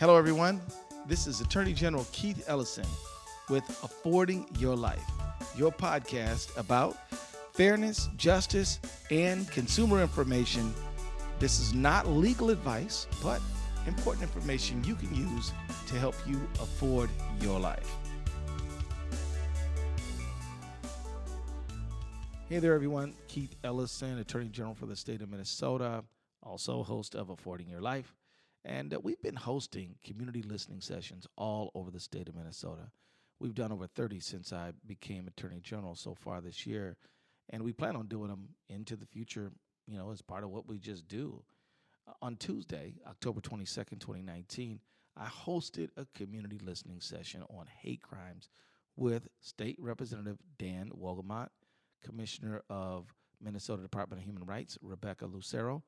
Hello, everyone. This is Attorney General Keith Ellison with Affording Your Life, your podcast about fairness, justice, and consumer information. This is not legal advice, but important information you can use to help you afford your life. Hey there, everyone. Keith Ellison, Attorney General for the state of Minnesota, also host of Affording Your Life. And we've been hosting community listening sessions all over the state of Minnesota. We've done over 30 since I became Attorney General so far this year. And we plan on doing them into the future, as part of what we just do. On Tuesday, October 22nd, 2019, I hosted a community listening session on hate crimes with State Representative Dan Wolgamott, Commissioner of Minnesota Department of Human Rights, Rebecca Lucero,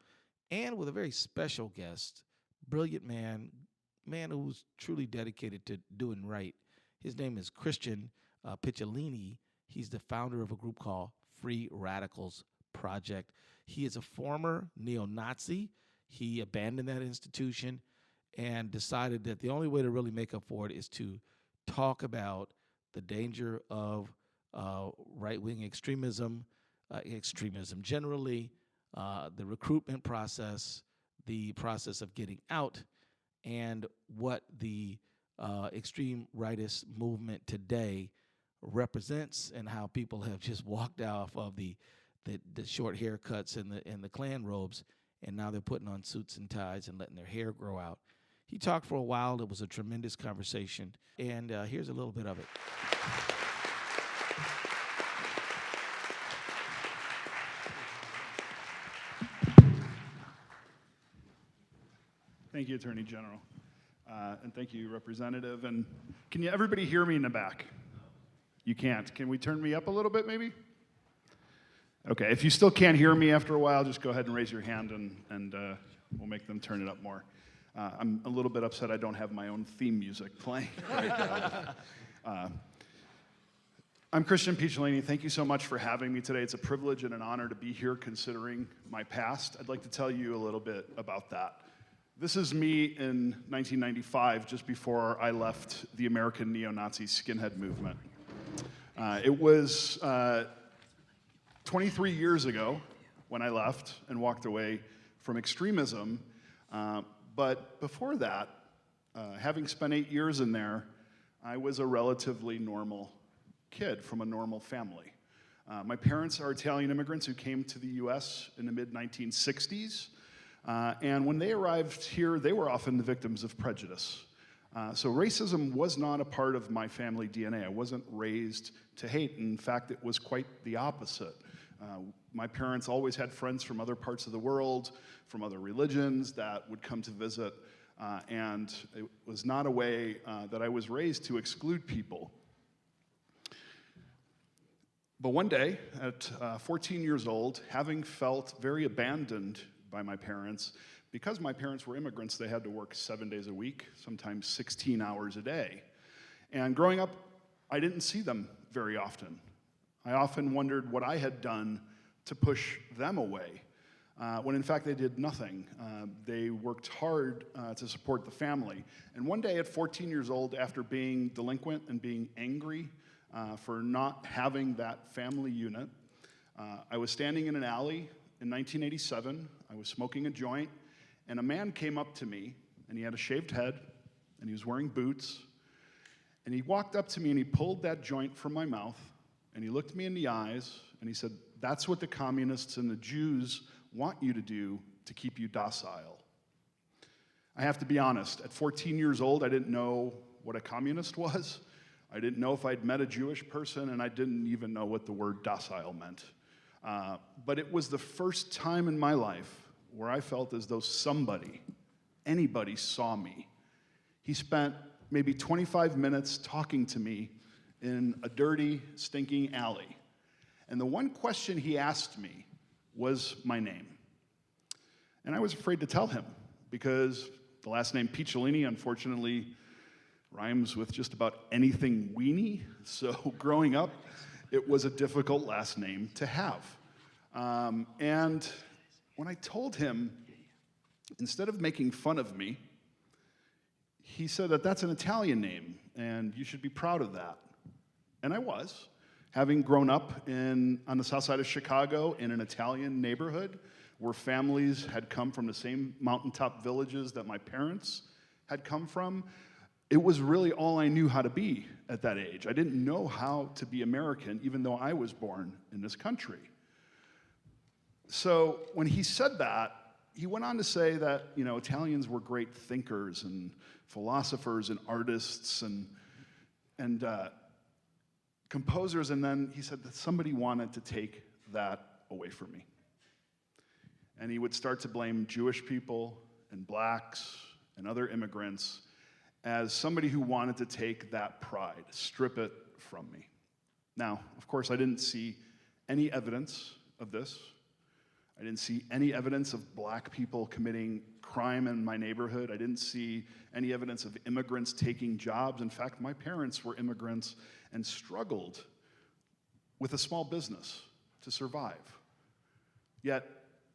and with a very special guest, brilliant man who's truly dedicated to doing right. His name is Christian Picciolini. He's the founder of a group called Free Radicals Project. He is a former neo-Nazi. He abandoned that institution and decided that the only way to really make up for it is to talk about the danger of right-wing extremism generally, the recruitment process, the process of getting out, and what the extreme rightist movement today represents, and how people have just walked off of the short haircuts and the Klan robes, and now they're putting on suits and ties and letting their hair grow out. He talked for a while. It was a tremendous conversation, and here's a little bit of it. Thank you, Attorney General. And thank you, Representative. And can everybody hear me in the back? You can't. Can we turn me up a little bit, maybe? Okay, if you still can't hear me after a while, just go ahead and raise your hand, and we'll make them turn it up more. I'm a little bit upset I don't have my own theme music playing right now. I'm Christian Picciolini. Thank you so much for having me today. It's a privilege and an honor to be here considering my past. I'd like to tell you a little bit about that. This is me in 1995, just before I left the American neo-Nazi skinhead movement. It was 23 years ago when I left and walked away from extremism. But before that, having spent 8 years in there, I was a relatively normal kid from a normal family. My parents are Italian immigrants who came to the U.S. in the mid-1960s. And when they arrived here, they were often the victims of prejudice. So racism was not a part of my family DNA. I wasn't raised to hate. In fact, it was quite the opposite. My parents always had friends from other parts of the world, from other religions that would come to visit. And it was not a way that I was raised to exclude people. But one day, at 14 years old, having felt very abandoned by my parents, because my parents were immigrants, they had to work 7 days a week, sometimes 16 hours a day. And growing up, I didn't see them very often. I often wondered what I had done to push them away, when in fact they did nothing. They worked hard to support the family. And one day at 14 years old, after being delinquent and being angry for not having that family unit, I was standing in an alley in 1987. I was smoking a joint, and a man came up to me, and he had a shaved head, and he was wearing boots, and he walked up to me, and he pulled that joint from my mouth, and he looked me in the eyes, and he said, "That's what the communists and the Jews want you to do to keep you docile." I have to be honest, at 14 years old, I didn't know what a communist was. I didn't know if I'd met a Jewish person, and I didn't even know what the word docile meant. But it was the first time in my life where I felt as though anybody saw me. He spent maybe 25 minutes talking to me in a dirty, stinking alley. And the one question he asked me was my name. And I was afraid to tell him, because the last name Picciolini, unfortunately, rhymes with just about anything weenie. So growing up, it was a difficult last name to have. And when I told him, instead of making fun of me, he said that that's an Italian name, and you should be proud of that. And I was. Having grown up on the south side of Chicago in an Italian neighborhood where families had come from the same mountaintop villages that my parents had come from, it was really all I knew how to be at that age. I didn't know how to be American, even though I was born in this country. So when he said that, he went on to say that, Italians were great thinkers and philosophers and artists and composers, and then he said that somebody wanted to take that away from me. And he would start to blame Jewish people and blacks and other immigrants as somebody who wanted to take that pride, strip it from me. Now, of course, I didn't see any evidence of this. I didn't see any evidence of black people committing crime in my neighborhood. I didn't see any evidence of immigrants taking jobs. In fact, my parents were immigrants and struggled with a small business to survive. Yet,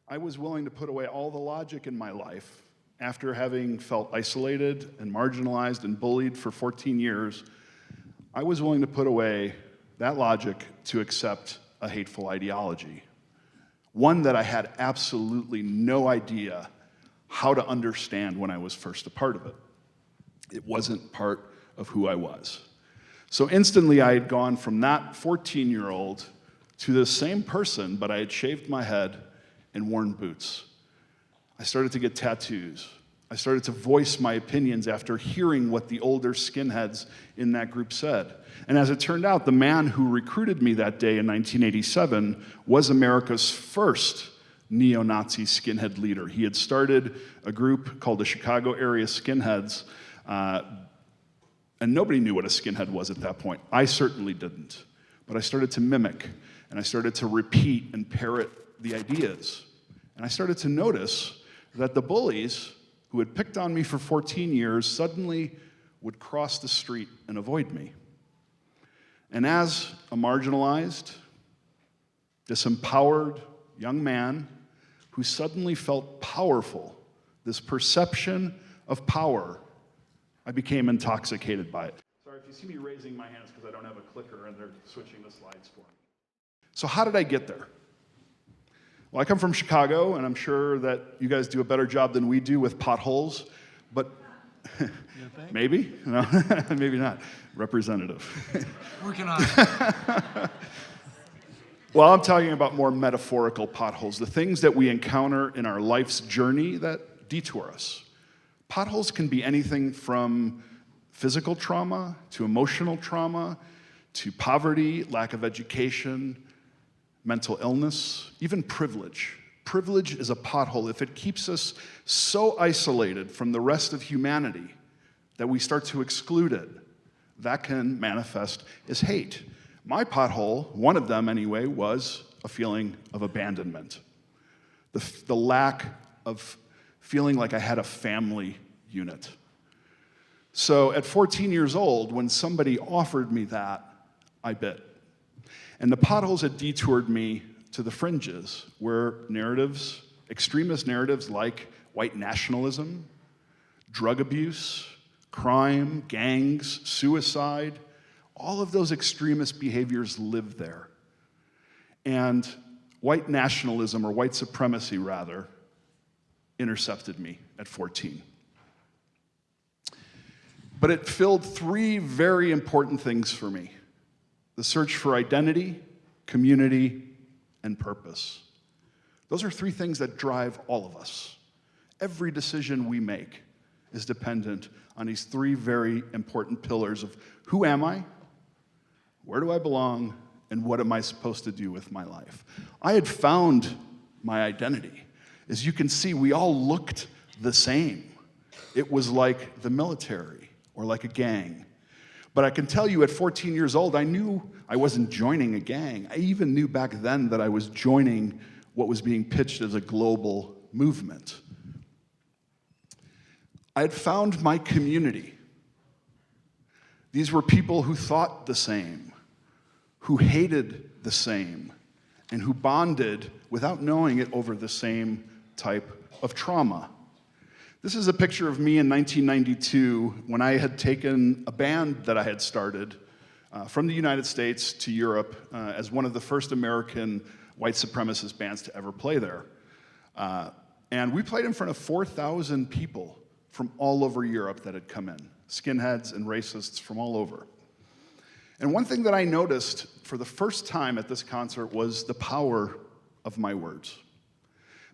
I was willing to put away all the logic in my life after having felt isolated and marginalized and bullied for 14 years. I was willing to put away that logic to accept a hateful ideology, one that I had absolutely no idea how to understand when I was first a part of it. It wasn't part of who I was. So instantly I had gone from that 14-year-old to the same person, but I had shaved my head and worn boots. I started to get tattoos. I started to voice my opinions after hearing what the older skinheads in that group said. And as it turned out, the man who recruited me that day in 1987 was America's first neo-Nazi skinhead leader. He had started a group called the Chicago Area Skinheads, and nobody knew what a skinhead was at that point. I certainly didn't. But I started to mimic, and I started to repeat and parrot the ideas. And I started to notice that the bullies who had picked on me for 14 years suddenly would cross the street and avoid me. And as a marginalized, disempowered young man who suddenly felt powerful, this perception of power, I became intoxicated by it. Sorry, if you see me raising my hands because I don't have a clicker and they're switching the slides for me. So how did I get there? Well, I come from Chicago, and I'm sure that you guys do a better job than we do with potholes, but maybe? No, maybe not. Representative. Working on it. Well, I'm talking about more metaphorical potholes, the things that we encounter in our life's journey that detour us. Potholes can be anything from physical trauma to emotional trauma to poverty, lack of education, mental illness, even privilege. Privilege is a pothole. If it keeps us so isolated from the rest of humanity that we start to exclude it, that can manifest as hate. My pothole, one of them anyway, was a feeling of abandonment. The lack of feeling like I had a family unit. So at 14 years old, when somebody offered me that, I bit. And the potholes had detoured me to the fringes, where narratives, extremist narratives like white nationalism, drug abuse, crime, gangs, suicide, all of those extremist behaviors live there. And white nationalism, or white supremacy rather, intercepted me at 14. But it filled three very important things for me: the search for identity, community, and purpose. Those are three things that drive all of us. Every decision we make is dependent on these three very important pillars of who am I, where do I belong, and what am I supposed to do with my life? I had found my identity. As you can see, we all looked the same. It was like the military or like a gang. But I can tell you at 14 years old, I knew I wasn't joining a gang. I even knew back then that I was joining what was being pitched as a global movement. I had found my community. These were people who thought the same, who hated the same, and who bonded without knowing it over the same type of trauma. This is a picture of me in 1992 when I had taken a band that I had started from the United States to Europe as one of the first American white supremacist bands to ever play there. And we played in front of 4,000 people from all over Europe that had come in, skinheads and racists from all over. And one thing that I noticed for the first time at this concert was the power of my words.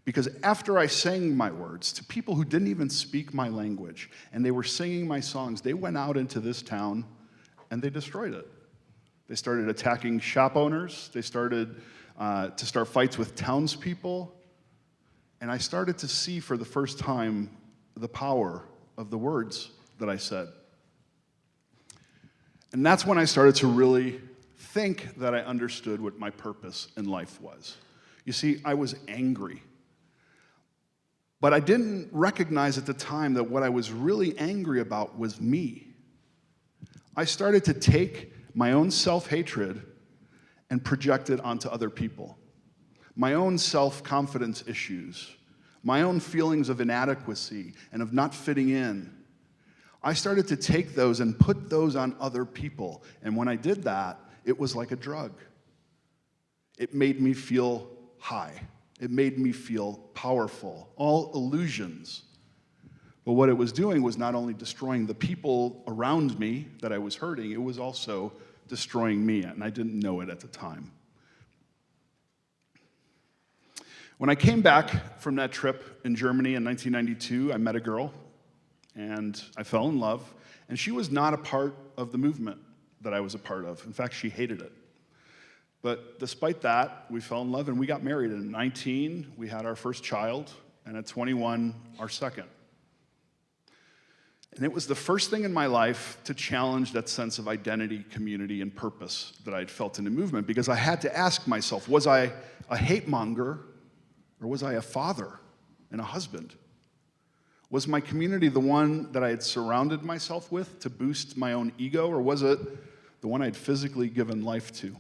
Because after I sang my words to people who didn't even speak my language, and they were singing my songs, they went out into this town and they destroyed it. They started attacking shop owners. They started to start fights with townspeople. And I started to see for the first time the power of the words that I said. And that's when I started to really think that I understood what my purpose in life was. You see, I was angry. But I didn't recognize at the time that what I was really angry about was me. I started to take my own self-hatred and project it onto other people. My own self-confidence issues, my own feelings of inadequacy and of not fitting in. I started to take those and put those on other people. And when I did that, it was like a drug. It made me feel high. It made me feel powerful. All illusions. But what it was doing was not only destroying the people around me that I was hurting, it was also destroying me, and I didn't know it at the time. When I came back from that trip in Germany in 1992, I met a girl, and I fell in love, and she was not a part of the movement that I was a part of. In fact, she hated it. But despite that, we fell in love, and we got married. And at 19, we had our first child, and at 21, our second. And it was the first thing in my life to challenge that sense of identity, community, and purpose that I'd felt in the movement, because I had to ask myself, was I a hate monger, or was I a father and a husband? Was my community the one that I had surrounded myself with to boost my own ego, or was it the one I'd physically given life to?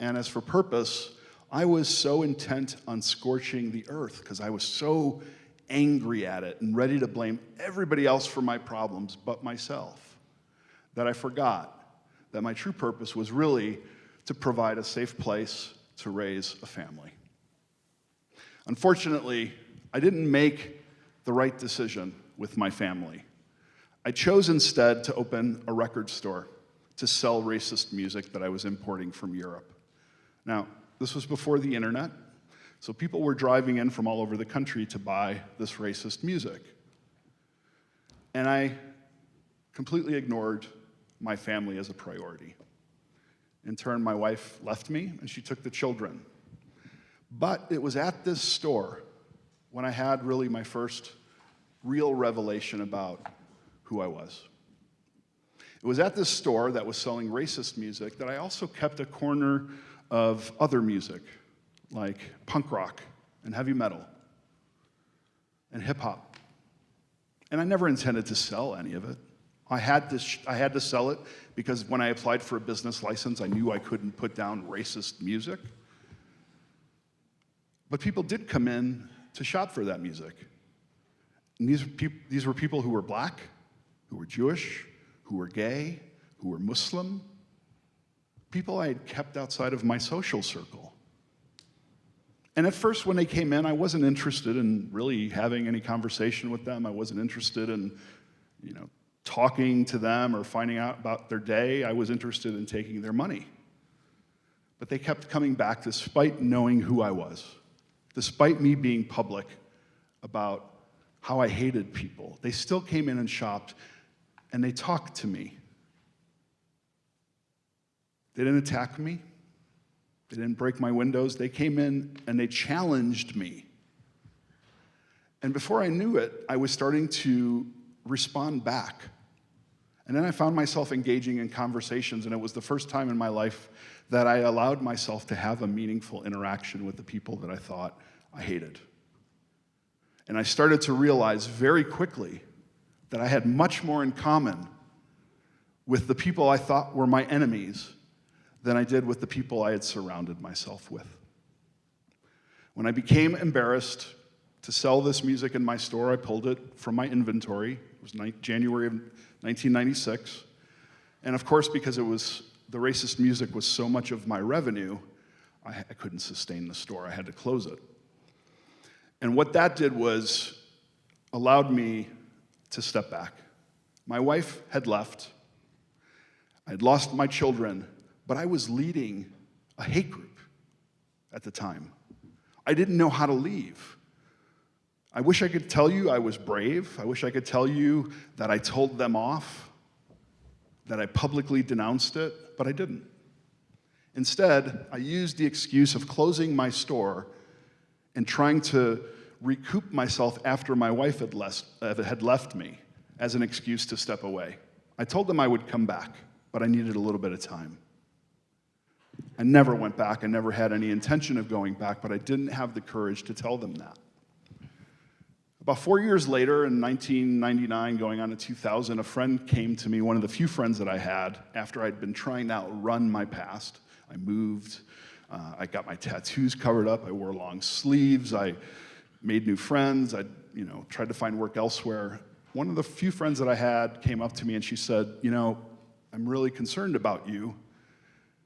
And as for purpose, I was so intent on scorching the earth because I was so angry at it and ready to blame everybody else for my problems but myself, that I forgot that my true purpose was really to provide a safe place to raise a family. Unfortunately, I didn't make the right decision with my family. I chose instead to open a record store to sell racist music that I was importing from Europe. Now, this was before the internet, so people were driving in from all over the country to buy this racist music. And I completely ignored my family as a priority. In turn, my wife left me, and she took the children. But it was at this store when I had really my first real revelation about who I was. It was at this store that was selling racist music that I also kept a corner of other music, like punk rock and heavy metal and hip hop. And I never intended to sell any of it. I had to sell it because when I applied for a business license, I knew I couldn't put down racist music. But people did come in to shop for that music. And these were people who were black, who were Jewish, who were gay, who were Muslim, people I had kept outside of my social circle. And at first when they came in, I wasn't interested in really having any conversation with them. I wasn't interested in, talking to them or finding out about their day. I was interested in taking their money. But they kept coming back despite knowing who I was, despite me being public about how I hated people. They still came in and shopped, and they talked to me. They didn't attack me. They didn't break my windows. They came in and they challenged me. And before I knew it, I was starting to respond back. And then I found myself engaging in conversations, and it was the first time in my life that I allowed myself to have a meaningful interaction with the people that I thought I hated. And I started to realize very quickly that I had much more in common with the people I thought were my enemies than I did with the people I had surrounded myself with. When I became embarrassed to sell this music in my store. I pulled it from my inventory. It was January of 1996. And of course, because the racist music was so much of my revenue, I couldn't sustain the store. I had to close it. And what that did was allowed me to step back. My wife had left. I had lost my children, but I was leading a hate group at the time. I didn't know how to leave. I wish I could tell you I was brave. I wish I could tell you that I told them off, that I publicly denounced it, but I didn't. Instead, I used the excuse of closing my store and trying to recoup myself after my wife had left me as an excuse to step away. I told them I would come back, but I needed a little bit of time. I never went back. I never had any intention of going back, but I didn't have the courage to tell them that. About 4 years later, in 1999, going on to 2000, a friend came to me, one of the few friends that I had, after I'd been trying to outrun my past. I moved, I got my tattoos covered up, I wore long sleeves, I made new friends, I tried to find work elsewhere. One of the few friends that I had came up to me and she said, I'm really concerned about you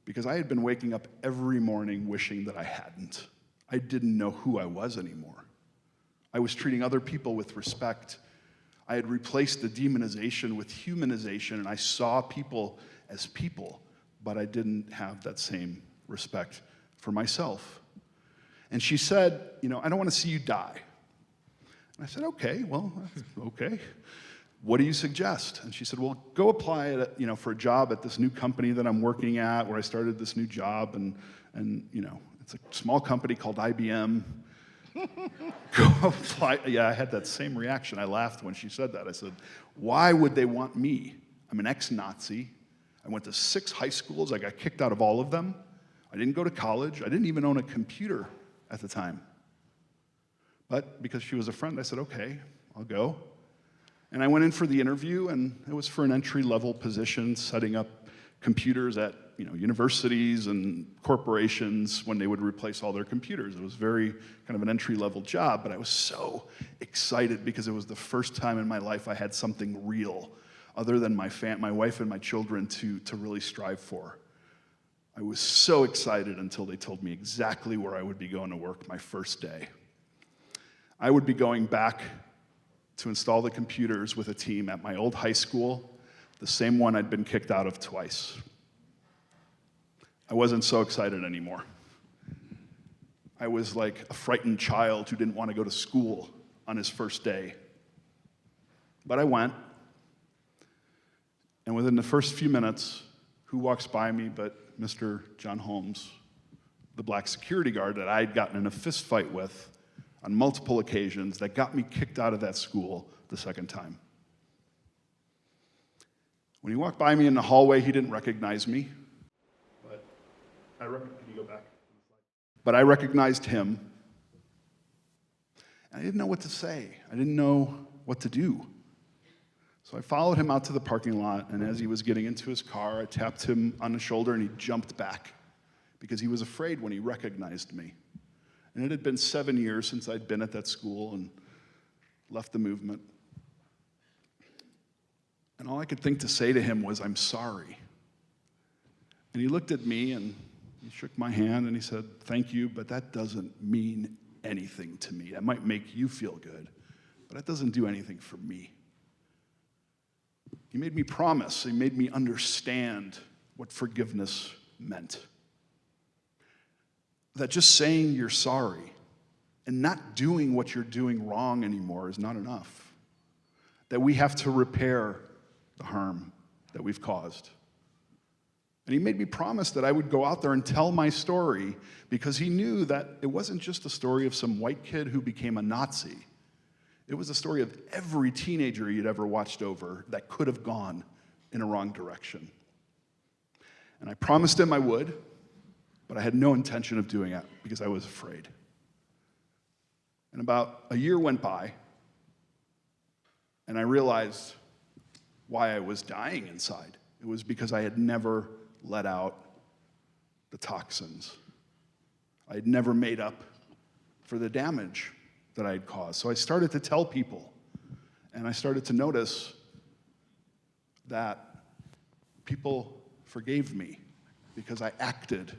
because I had been waking up every morning wishing that I hadn't. I didn't know who I was anymore. I was treating other people with respect. I had replaced the demonization with humanization, and I saw people as people, but I didn't have that same respect for myself. And she said, I don't want to see you die. And I said, okay, well, okay. What do you suggest? And she said, well, go apply for a job at this new company that I'm working at, where I started this new job, and it's a small company called IBM. Go apply. Yeah, I had that same reaction. I laughed when she said that. I said, why would they want me? I'm an ex-Nazi. I went to 6 high schools. I got kicked out of all of them. I didn't go to college. I didn't even own a computer at the time. But because she was a friend, I said, okay, I'll go. And I went in for the interview, and it was for an entry-level position, setting up computers at universities and corporations when they would replace all their computers. It was very kind of an entry-level job, but I was so excited because it was the first time in my life I had something real other than my wife and my children to really strive for. I was so excited until they told me exactly where I would be going to work my first day. I would be going back to install the computers with a team at my old high school, the same one I'd been kicked out of twice. I wasn't so excited anymore. I was like a frightened child who didn't want to go to school on his first day. But I went, and within the first few minutes, who walks by me but Mr. John Holmes, the black security guard that I'd gotten in a fist fight with on multiple occasions that got me kicked out of that school the second time. When he walked by me in the hallway, he didn't recognize me. Can you go back? But I recognized him. And I didn't know what to say. I didn't know what to do. So I followed him out to the parking lot, and as he was getting into his car, I tapped him on the shoulder, and he jumped back because he was afraid when he recognized me. And it had been 7 years since I'd been at that school and left the movement. And all I could think to say to him was, I'm sorry. And he looked at me, and he shook my hand, and he said, thank you, but that doesn't mean anything to me. That might make you feel good, but that doesn't do anything for me. He made me promise. He made me understand what forgiveness meant. That just saying you're sorry and not doing what you're doing wrong anymore is not enough. That we have to repair the harm that we've caused. And he made me promise that I would go out there and tell my story because he knew that it wasn't just a story of some white kid who became a Nazi. It was a story of every teenager he'd ever watched over that could have gone in a wrong direction. And I promised him I would, but I had no intention of doing it because I was afraid. And about a year went by, and I realized why I was dying inside. It was because I had never let out the toxins. I had never made up for the damage that I had caused. So I started to tell people, and I started to notice that people forgave me because I acted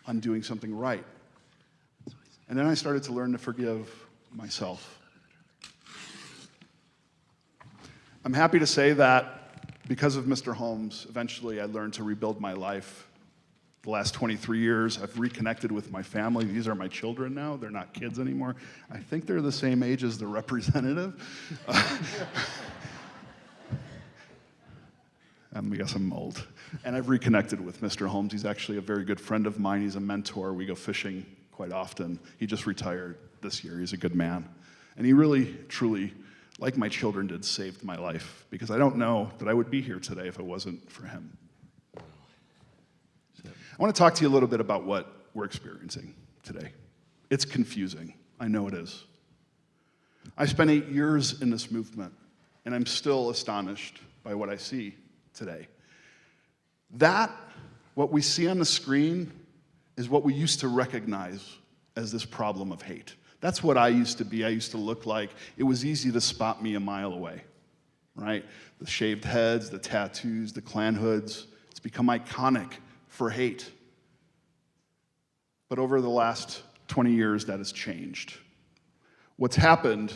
on doing something right. And then I started to learn to forgive myself. I'm happy to say that because of Mr. Holmes, eventually I learned to rebuild my life. The last 23 years, I've reconnected with my family. These are my children now. They're not kids anymore. I think they're the same age as the representative. I guess I'm old. And I've reconnected with Mr. Holmes. He's actually a very good friend of mine. He's a mentor. We go fishing quite often. He just retired this year. He's a good man. And he really, truly, like my children did, saved my life, because I don't know that I would be here today if it wasn't for him. I want to talk to you a little bit about what we're experiencing today. It's confusing. I know it is. I spent 8 years in this movement, and I'm still astonished by what I see today. That, what we see on the screen, is what we used to recognize as this problem of hate. That's what I used to be. I used to look like. It was easy to spot me a mile away, right? The shaved heads, the tattoos, the Klan hoods. It's become iconic for hate. But over the last 20 years, that has changed. What's happened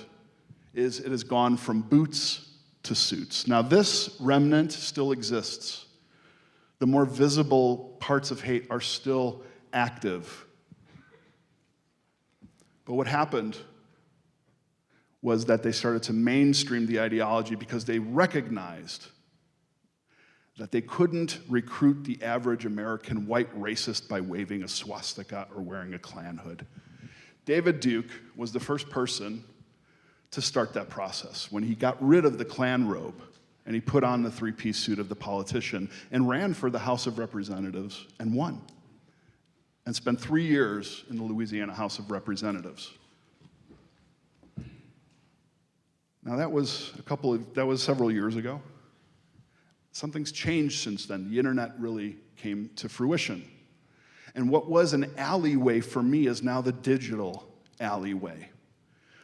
is it has gone from boots to suits. Now, this remnant still exists. The more visible parts of hate are still active. But what happened was that they started to mainstream the ideology because they recognized that they couldn't recruit the average American white racist by waving a swastika or wearing a Klan hood. David Duke was the first person to start that process when he got rid of the Klan robe and he put on the three-piece suit of the politician and ran for the House of Representatives and won, and spent 3 years in the Louisiana House of Representatives. Now that was several years ago. Something's changed since then. The internet really came to fruition. And what was an alleyway for me is now the digital alleyway,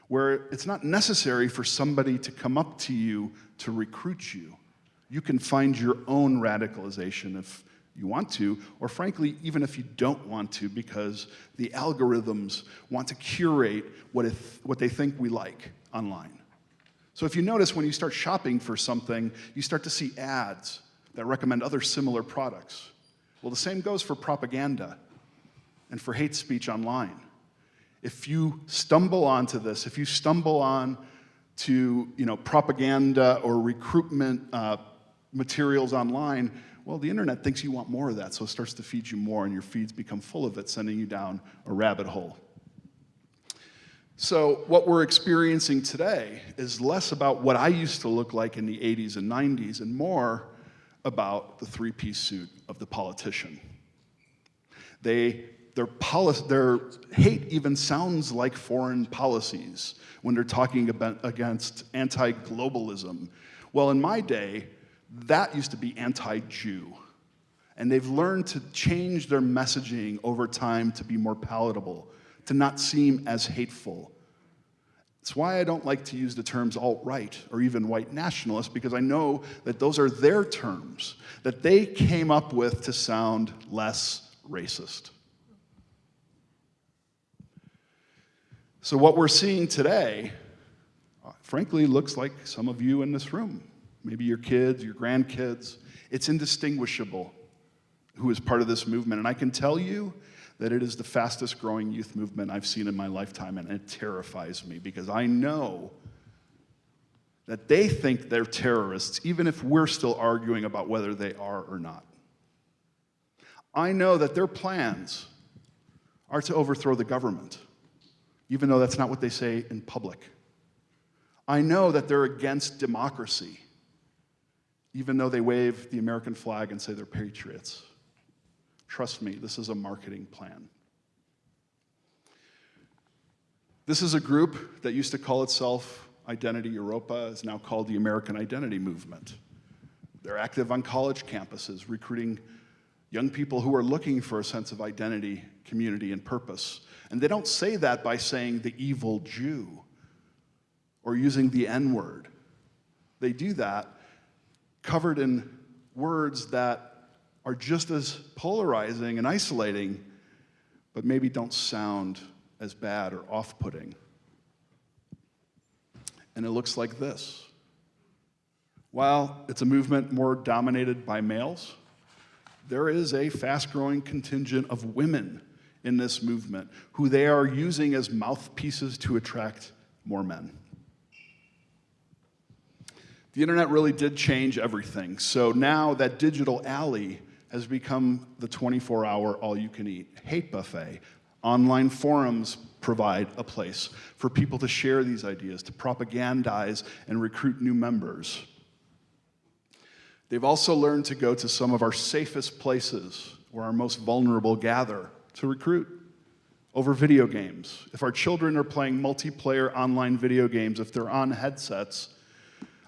where it's not necessary for somebody to come up to you to recruit you. You can find your own radicalization if you want to, or frankly, even if you don't want to, because the algorithms want to curate what they think we like online. So if you notice, when you start shopping for something, you start to see ads that recommend other similar products. Well, the same goes for propaganda and for hate speech online. If you stumble onto this, if you stumble on to propaganda or recruitment materials online, well, the internet thinks you want more of that, so it starts to feed you more, and your feeds become full of it, sending you down a rabbit hole. So what we're experiencing today is less about what I used to look like in the 80s and 90s and more about the three-piece suit of the politician. Their hate even sounds like foreign policies when they're talking against anti-globalism. Well, in my day, that used to be anti-Jew. And they've learned to change their messaging over time to be more palatable, to not seem as hateful. It's why I don't like to use the terms alt-right or even white nationalist, because I know that those are their terms that they came up with to sound less racist. So what we're seeing today, frankly, looks like some of you in this room. Maybe your kids, your grandkids. It's indistinguishable who is part of this movement. And I can tell you that it is the fastest growing youth movement I've seen in my lifetime, and it terrifies me because I know that they think they're terrorists, even if we're still arguing about whether they are or not. I know that their plans are to overthrow the government, even though that's not what they say in public. I know that they're against democracy, even though they wave the American flag and say they're patriots. Trust me, this is a marketing plan. This is a group that used to call itself Identity Europa, is now called the American Identity Movement. They're active on college campuses, recruiting young people who are looking for a sense of identity, community and purpose. And they don't say that by saying the evil Jew or using the N-word. They do that covered in words that are just as polarizing and isolating, but maybe don't sound as bad or off-putting. And it looks like this. While it's a movement more dominated by males, there is a fast-growing contingent of women in this movement who they are using as mouthpieces to attract more men. The internet really did change everything. So now that digital alley has become the 24-hour all-you-can-eat hate buffet. Online forums provide a place for people to share these ideas, to propagandize and recruit new members. They've also learned to go to some of our safest places where our most vulnerable gather to recruit over video games. If our children are playing multiplayer online video games, if they're on headsets,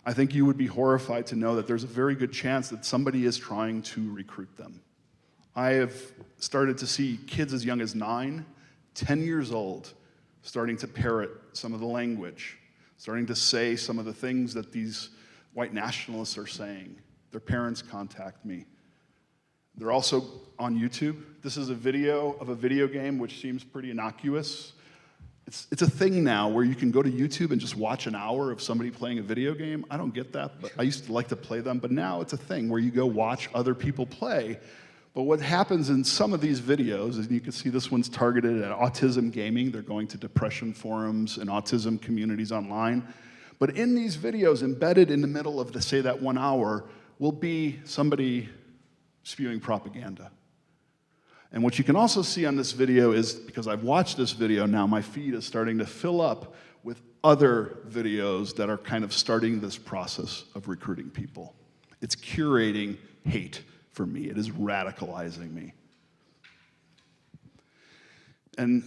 I think you would be horrified to know that there's a very good chance that somebody is trying to recruit them. I have started to see kids as young as 9, 10 years old starting to parrot some of the language, starting to say some of the things that these white nationalists are saying. Their parents contact me. They're also on YouTube. This is a video of a video game which seems pretty innocuous. It's a thing now where you can go to YouTube and just watch an hour of somebody playing a video game. I don't get that, but I used to like to play them. But now it's a thing where you go watch other people play. But what happens in some of these videos, and you can see this one's targeted at autism gaming. They're going to depression forums and autism communities online. But in these videos, embedded in the middle of, say, that 1 hour, will be somebody spewing propaganda. And what you can also see on this video is, because I've watched this video now, my feed is starting to fill up with other videos that are kind of starting this process of recruiting people. It's curating hate for me. It is radicalizing me. And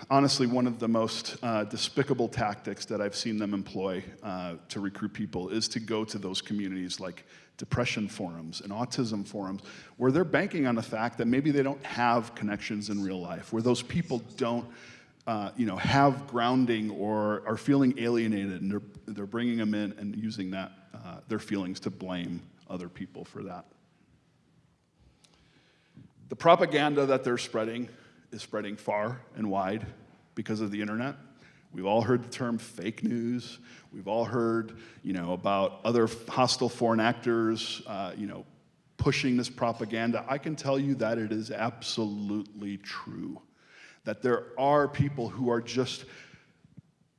honestly, one of the most despicable tactics that I've seen them employ to recruit people is to go to those communities like depression forums and autism forums, where they're banking on the fact that maybe they don't have connections in real life, where those people don't have grounding or are feeling alienated, and they're bringing them in and using that their feelings to blame other people for that. The propaganda that they're spreading is spreading far and wide because of the internet. We've all heard the term fake news. We've all heard, about other hostile foreign actors, pushing this propaganda. I can tell you that it is absolutely true, that there are people who are just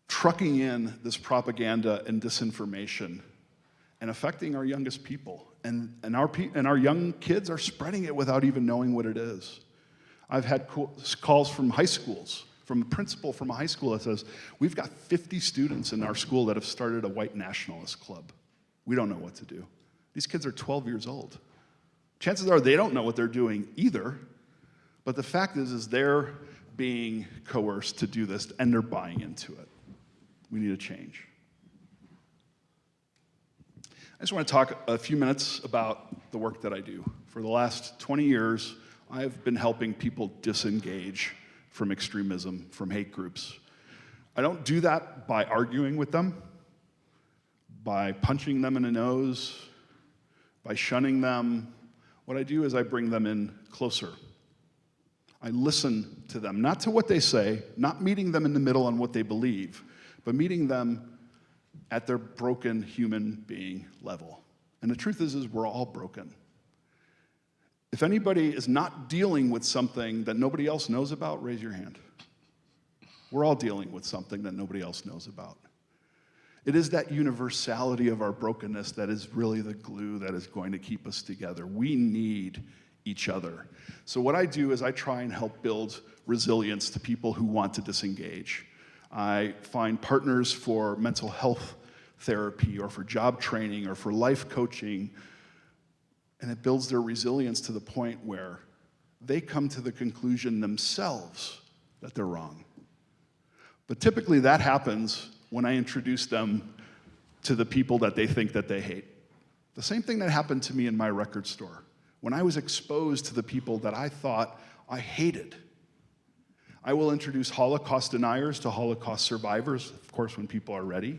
trucking in this propaganda and disinformation and affecting our youngest people. And our young kids are spreading it without even knowing what it is. I've had calls from high schools, from a principal from a high school that says, we've got 50 students in our school that have started a white nationalist club. We don't know what to do. These kids are 12 years old. Chances are they don't know what they're doing either, but the fact is they're being coerced to do this, and they're buying into it. We need a change. I just want to talk a few minutes about the work that I do. For the last 20 years, I've been helping people disengage from extremism, from hate groups. I don't do that by arguing with them, by punching them in the nose, by shunning them. What I do is I bring them in closer. I listen to them, not to what they say, not meeting them in the middle on what they believe, but meeting them at their broken human being level. And the truth is we're all broken. If anybody is not dealing with something that nobody else knows about, raise your hand. We're all dealing with something that nobody else knows about. It is that universality of our brokenness that is really the glue that is going to keep us together. We need each other. So what I do is I try and help build resilience to people who want to disengage. I find partners for mental health therapy or for job training or for life coaching, and it builds their resilience to the point where they come to the conclusion themselves that they're wrong. But typically that happens when I introduce them to the people that they think that they hate. The same thing that happened to me in my record store. When I was exposed to the people that I thought I hated, I will introduce Holocaust deniers to Holocaust survivors, of course, when people are ready.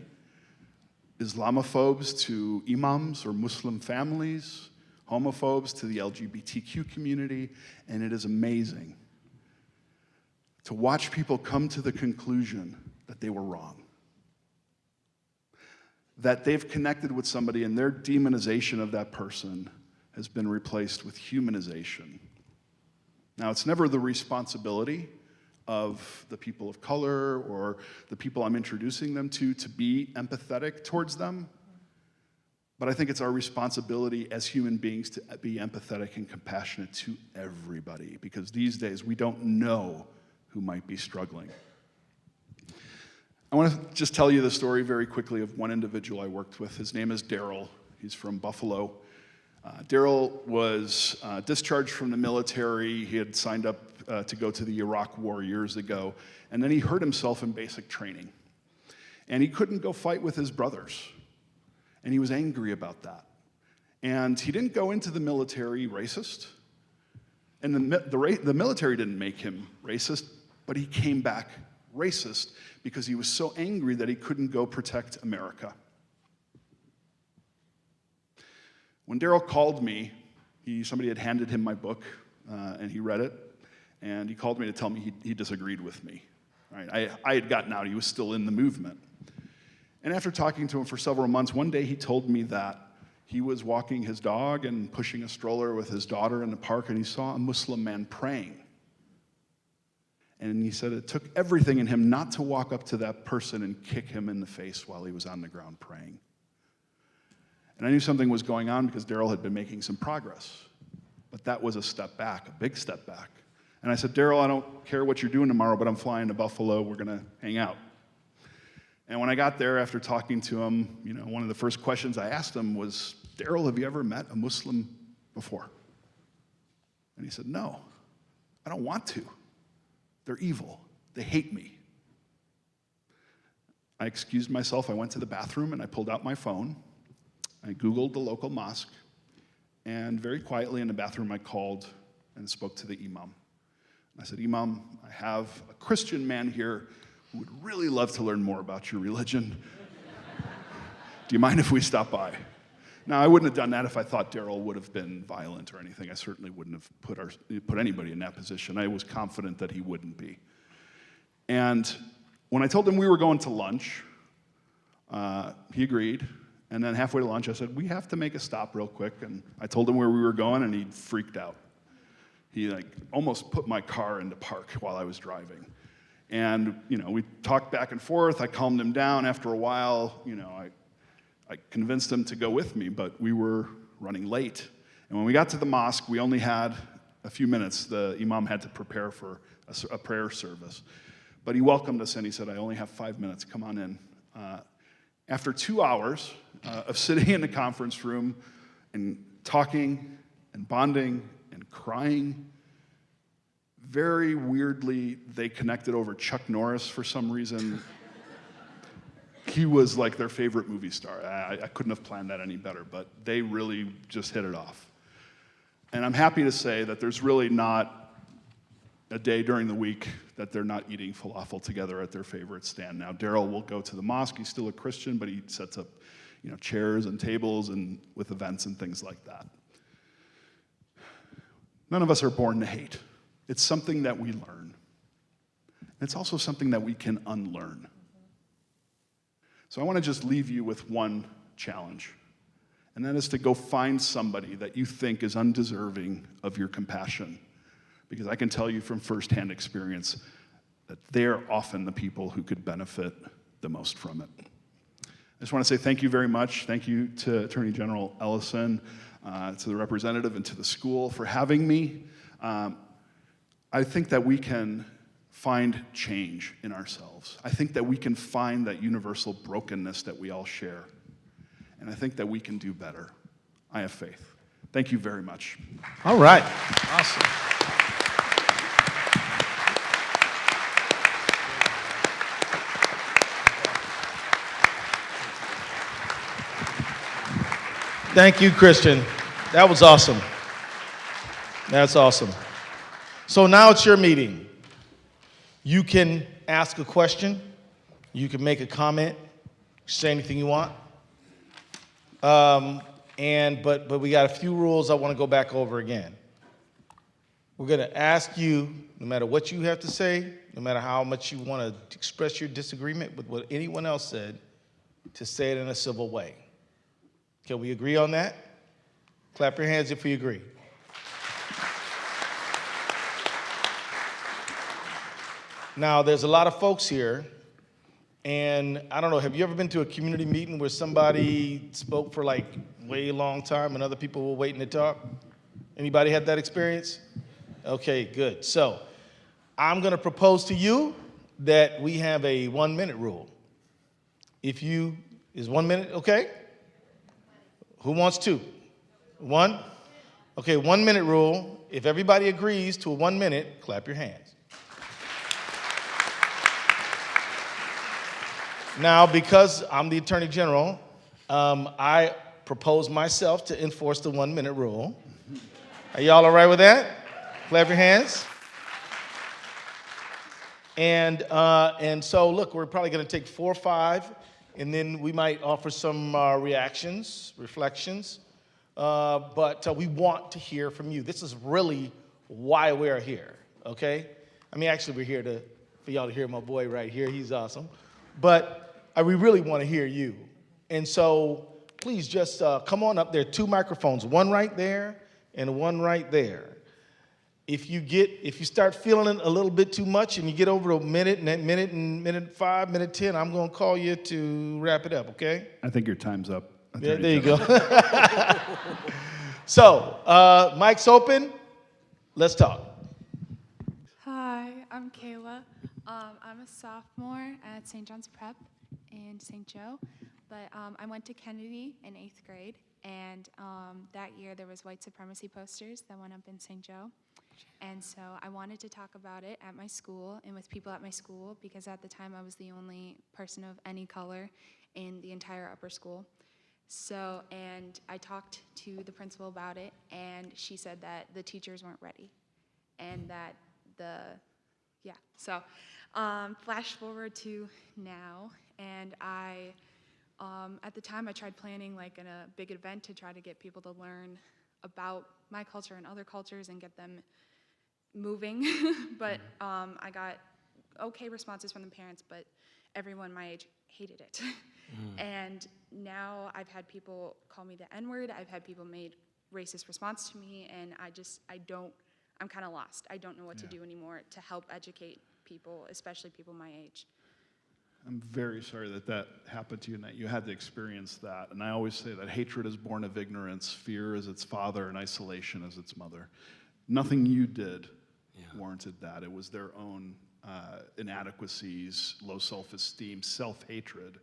Islamophobes to imams or Muslim families, homophobes to the LGBTQ community, and it is amazing to watch people come to the conclusion that they were wrong. That they've connected with somebody and their demonization of that person has been replaced with humanization. Now, it's never the responsibility of the people of color or the people I'm introducing them to be empathetic towards them. But I think it's our responsibility as human beings to be empathetic and compassionate to everybody, because these days we don't know who might be struggling. I want to just tell you the story very quickly of one individual I worked with. His name is Daryl. He's from Buffalo. Daryl was discharged from the military. He had signed up to go to the Iraq War years ago, and then he hurt himself in basic training. And he couldn't go fight with his brothers, and he was angry about that. And he didn't go into the military racist, and the military didn't make him racist, but he came back racist because he was so angry that he couldn't go protect America. When Daryl called me, somebody had handed him my book, and he read it, and he called me to tell me he disagreed with me. Right? I had gotten out. He was still in the movement. And after talking to him for several months, one day he told me that he was walking his dog and pushing a stroller with his daughter in the park, and he saw a Muslim man praying. And he said it took everything in him not to walk up to that person and kick him in the face while he was on the ground praying. And I knew something was going on because Daryl had been making some progress. But that was a step back, a big step back. And I said, Daryl, I don't care what you're doing tomorrow, but I'm flying to Buffalo. We're going to hang out. And when I got there, after talking to him, one of the first questions I asked him was, Daryl, have you ever met a Muslim before? And he said, no, I don't want to. They're evil. They hate me. I excused myself. I went to the bathroom, and I pulled out my phone. I Googled the local mosque, and very quietly in the bathroom, I called and spoke to the imam. I said, Imam, I have a Christian man here who would really love to learn more about your religion. Do you mind if we stop by? Now, I wouldn't have done that if I thought Daryl would have been violent or anything. I certainly wouldn't have put anybody in that position. I was confident that he wouldn't be. And when I told him we were going to lunch, he agreed. And then halfway to lunch, I said, we have to make a stop real quick. And I told him where we were going, and he freaked out. He almost put my car into park while I was driving. And, we talked back and forth. I calmed him down. After a while, I convinced him to go with me, but we were running late. And when we got to the mosque, we only had a few minutes. The imam had to prepare for a prayer service. But he welcomed us in. He said, I only have 5 minutes. Come on in. After 2 hours of sitting in the conference room and talking and bonding and crying, very weirdly, they connected over Chuck Norris for some reason. He was like their favorite movie star. I couldn't have planned that any better, but they really just hit it off. And I'm happy to say that there's really not a day during the week that they're not eating falafel together at their favorite stand. Now, Daryl will go to the mosque. He's still a Christian, but he sets up, chairs and tables and with events and things like that. None of us are born to hate. It's something that we learn. It's also something that we can unlearn. So I want to just leave you with one challenge, and that is to go find somebody that you think is undeserving of your compassion, because I can tell you from firsthand experience that they're often the people who could benefit the most from it. I just want to say thank you very much. Thank you to Attorney General Ellison, to the representative, and to the school for having me. I think that we can find change in ourselves. I think that we can find that universal brokenness that we all share. And I think that we can do better. I have faith. Thank you very much. All right. Awesome. Thank you, Christian. That was awesome. That's awesome. So now it's your meeting. You can ask a question. You can make a comment. Say anything you want. But we got a few rules I want to go back over again. We're going to ask you, no matter what you have to say, no matter how much you want to express your disagreement with what anyone else said, to say it in a civil way. Can we agree on that? Clap your hands if we agree. Now, there's a lot of folks here, and I don't know, have you ever been to a community meeting where somebody spoke for like way long time and other people were waiting to talk? Anybody had that experience? Okay, good. So I'm going to propose to you that we have a 1-minute rule. Is 1 minute okay? Who wants 2? 1? Okay, 1-minute rule. If everybody agrees to a 1 minute, clap your hands. Now, because I'm the Attorney General, I propose myself to enforce the 1-minute rule. Are y'all all right with that? Clap your hands. And so, look, we're probably going to take 4 or 5, and then we might offer some reactions, reflections. But we want to hear from you. This is really why we're here, okay? I mean, actually, we're here for y'all to hear my boy right here. He's awesome. But we really want to hear you. And so please just come on up. There are 2 microphones, one right there and one right there. If you start feeling it a little bit too much and you get over a minute and 5, minute 10, I'm going to call you to wrap it up, okay? I think your time's up. Yeah, there you go. So, mic's open. Let's talk. Hi, I'm Kayla. I'm a sophomore at St. John's Prep in St. Joe, but I went to Kennedy in 8th grade, and that year there was white supremacy posters that went up in St. Joe. And so I wanted to talk about it at my school and with people at my school because at the time I was the only person of any color in the entire upper school. So, and I talked to the principal about it, and she said that the teachers weren't ready and that So flash forward to now, and at the time I tried planning like a big event to try to get people to learn about my culture and other cultures and get them moving, but I got okay responses from the parents, but everyone my age hated it. And now I've had people call me the N-word, I've had people made racist response to me, and I'm kind of lost. I don't know what to do anymore to help educate people, especially people my age. I'm very sorry that happened to you and that you had to experience that. And I always say that hatred is born of ignorance, fear is its father, and isolation is its mother. Nothing you did warranted that. It was their own inadequacies, low self-esteem, self-hatred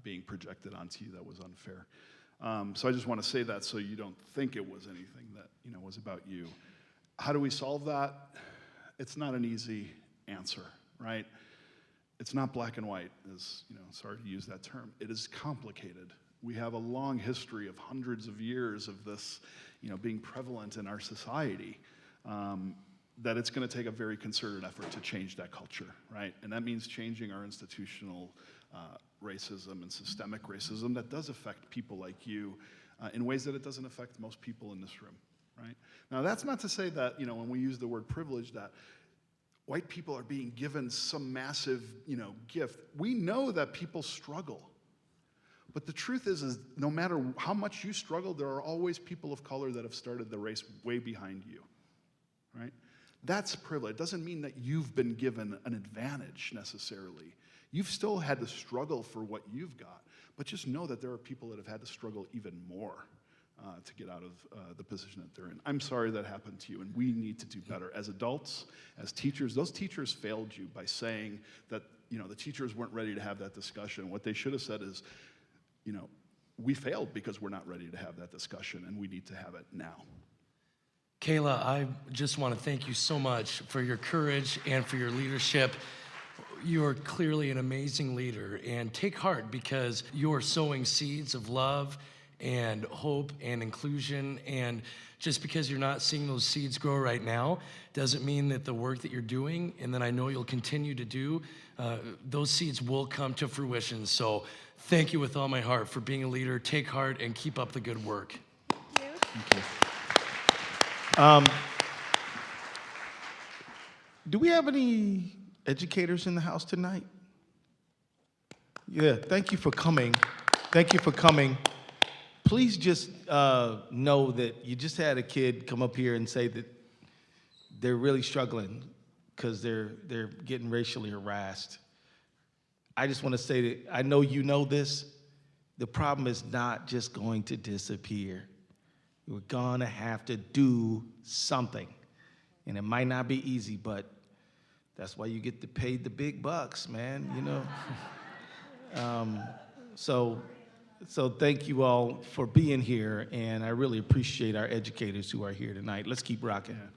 being projected onto you that was unfair. So I just want to say that so you don't think it was anything that was about you. How do we solve that? It's not an easy answer, right? It's not black and white, sorry to use that term. It is complicated. We have a long history of hundreds of years of this, being prevalent in our society, that it's going to take a very concerted effort to change that culture, right? And that means changing our institutional racism and systemic racism that does affect people like you in ways that it doesn't affect most people in this room, right? Now, that's not to say that, when we use the word privilege, that white people are being given some massive, gift. We know that people struggle. But the truth is no matter how much you struggle, there are always people of color that have started the race way behind you, right? That's privilege. It doesn't mean that you've been given an advantage necessarily. You've still had to struggle for what you've got, but just know that there are people that have had to struggle even more to get out of the position that they're in. I'm sorry that happened to you, and we need to do better. As adults, as teachers, those teachers failed you by saying that, the teachers weren't ready to have that discussion. What they should have said is, we failed because we're not ready to have that discussion, and we need to have it now. Kayla, I just want to thank you so much for your courage and for your leadership. You are clearly an amazing leader, and take heart because you are sowing seeds of love and hope and inclusion. And just because you're not seeing those seeds grow right now doesn't mean that the work that you're doing, and that I know you'll continue to do, those seeds will come to fruition. So thank you with all my heart for being a leader. Take heart and keep up the good work. Thank you. Do we have any educators in the house tonight? Yeah, thank you for coming. Thank you for coming. Please just know that you just had a kid come up here and say that they're really struggling because they're getting racially harassed. I just want to say that I know you know this. The problem is not just going to disappear. We're gonna have to do something. And it might not be easy, but that's why you get to pay the big bucks, man, you know? So thank you all for being here, and I really appreciate our educators who are here tonight. Let's keep rocking. Yeah.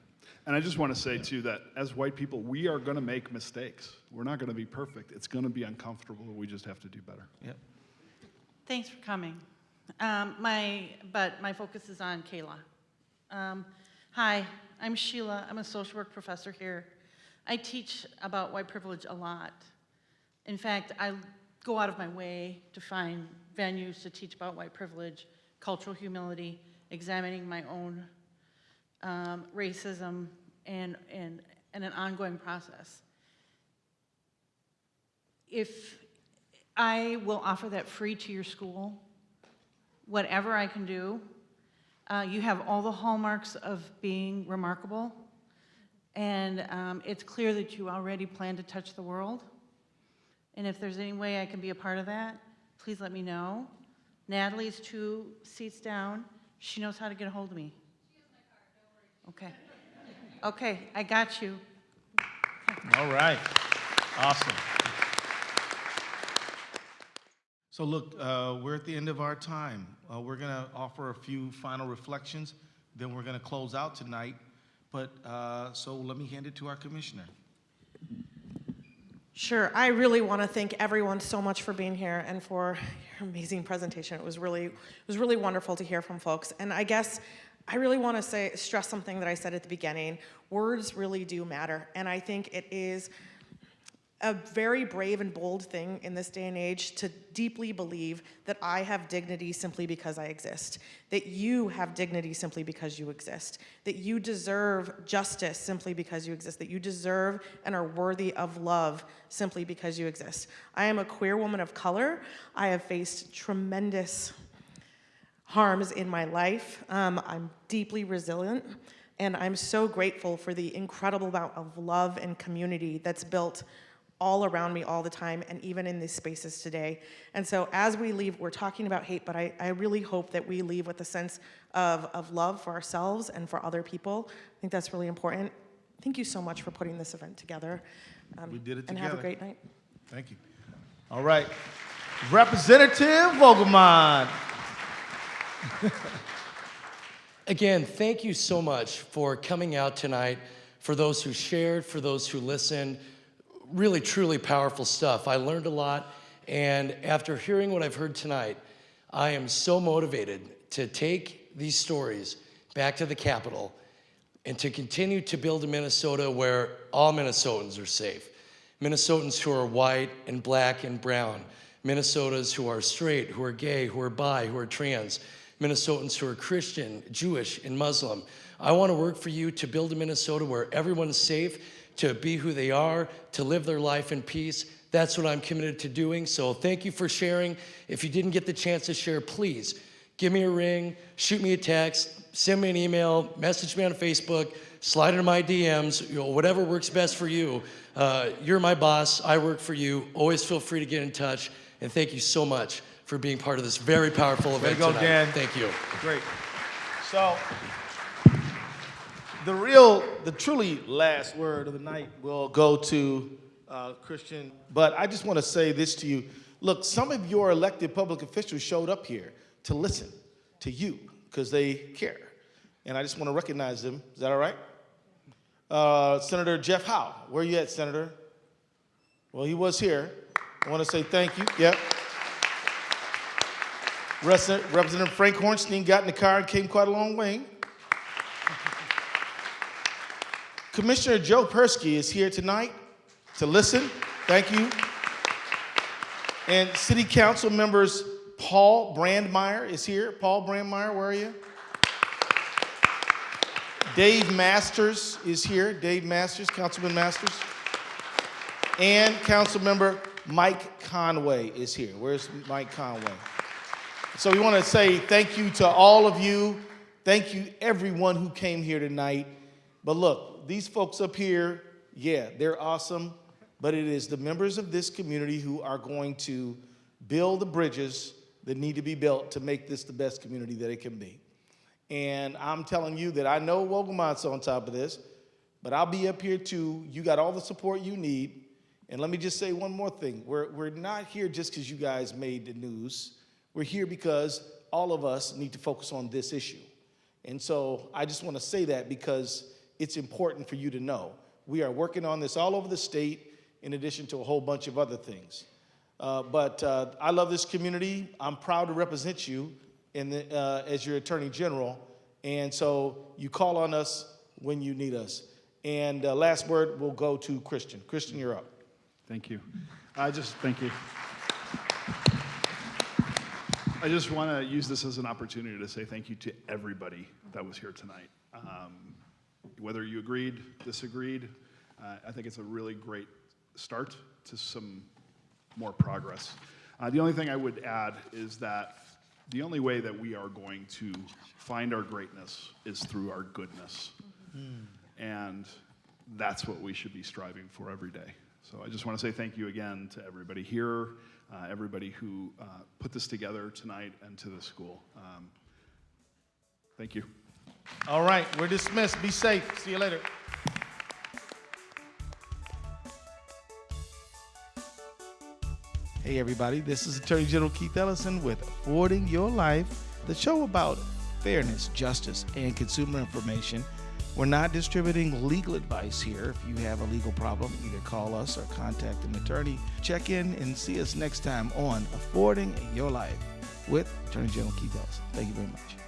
And I just want to say, too, that as white people, we are going to make mistakes. We're not going to be perfect. It's going to be uncomfortable. We just have to do better. Yep. Thanks for coming. But my focus is on Kayla. Hi, I'm Sheila. I'm a social work professor here. I teach about white privilege a lot. In fact, I go out of my way to find venues to teach about white privilege, cultural humility, examining my own racism, and an ongoing process. If I will offer that free to your school, whatever I can do, you have all the hallmarks of being remarkable, and it's clear that you already plan to touch the world. And if there's any way I can be a part of that, please let me know. Natalie's 2 seats down. She knows how to get a hold of me. She has my card, don't worry. Okay. Okay, I got you. All right. Awesome. So look, we're at the end of our time. We're going to offer a few final reflections, then we're going to close out tonight. But so let me hand it to our commissioner. Sure. I really want to thank everyone so much for being here and for your amazing presentation. It was really wonderful to hear from folks. And I guess I really want to stress something that I said at the beginning. Words really do matter. And I think it is a very brave and bold thing in this day and age to deeply believe that I have dignity simply because I exist, that you have dignity simply because you exist, that you deserve justice simply because you exist, that you deserve and are worthy of love simply because you exist. I am a queer woman of color. I have faced tremendous harms in my life. I'm deeply resilient, and I'm so grateful for the incredible amount of love and community that's built all around me all the time, and even in these spaces today. And so as we leave, we're talking about hate, but I really hope that we leave with a sense of love for ourselves and for other people. I think that's really important. Thank you so much for putting this event together. We did it and together. have a great night. Thank you. All right. Representative Wolgamott. Again, thank you so much for coming out tonight, for those who shared, for those who listened. Really, truly powerful stuff. I learned a lot, and after hearing what I've heard tonight, I am so motivated to take these stories back to the Capitol and to continue to build a Minnesota where all Minnesotans are safe. Minnesotans who are white and black and brown. Minnesotans who are straight, who are gay, who are bi, who are trans. Minnesotans who are Christian, Jewish, and Muslim. I want to work for you to build a Minnesota where everyone's safe, to be who they are, to live their life in peace. That's what I'm committed to doing. So thank you for sharing. If you didn't get the chance to share, please give me a ring, shoot me a text, send me an email, message me on Facebook, slide into my DMs, whatever works best for you. You're my boss. I work for you. Always feel free to get in touch. And thank you so much for being part of this very powerful event tonight. Dan. Thank you. Great. So the truly last word of the night will go to Christian. But I just want to say this to you. Look, some of your elected public officials showed up here to listen to you because they care. And I just want to recognize them. Is that all right? Senator Jeff Howe. Where are you at, Senator? Well, he was here. I want to say thank you. Yep. Representative Frank Hornstein got in the car and came quite a long way. Commissioner Joe Persky is here tonight to listen. Thank you. And City Council members Paul Brandmeier is here. Paul Brandmeier, where are you? Dave Masters is here. Dave Masters, Councilman Masters. And Councilmember Mike Conway is here. Where's Mike Conway? So we want to say thank you to all of you. Thank you, everyone who came here tonight. But look, these folks up here, yeah, they're awesome. But it is the members of this community who are going to build the bridges that need to be built to make this the best community that it can be. And I'm telling you that I know Wolgamott's on top of this, but I'll be up here too. You got all the support you need. And let me just say one more thing. We're not here just because you guys made the news. We're here because all of us need to focus on this issue. And so I just want to say that because it's important for you to know. We are working on this all over the state in addition to a whole bunch of other things. But I love this community. I'm proud to represent you as your Attorney General. And so you call on us when you need us. And last word will go to Christian. Christian, you're up. Thank you. Thank you. I just want to use this as an opportunity to say thank you to everybody that was here tonight. Whether you agreed, disagreed, I think it's a really great start to some more progress. The only thing I would add is that the only way that we are going to find our greatness is through our goodness. And that's what we should be striving for every day. So I just want to say thank you again to everybody here, everybody who put this together tonight, and to the school. Thank you. All right, we're dismissed. Be safe. See you later. Hey everybody, this is Attorney General Keith Ellison with Forwarding Your Life, the show about fairness, justice, and consumer information. We're not distributing legal advice here. If you have a legal problem, either call us or contact an attorney. Check in and see us next time on Forwarding Your Life with Attorney General Keith Ellison. Thank you very much.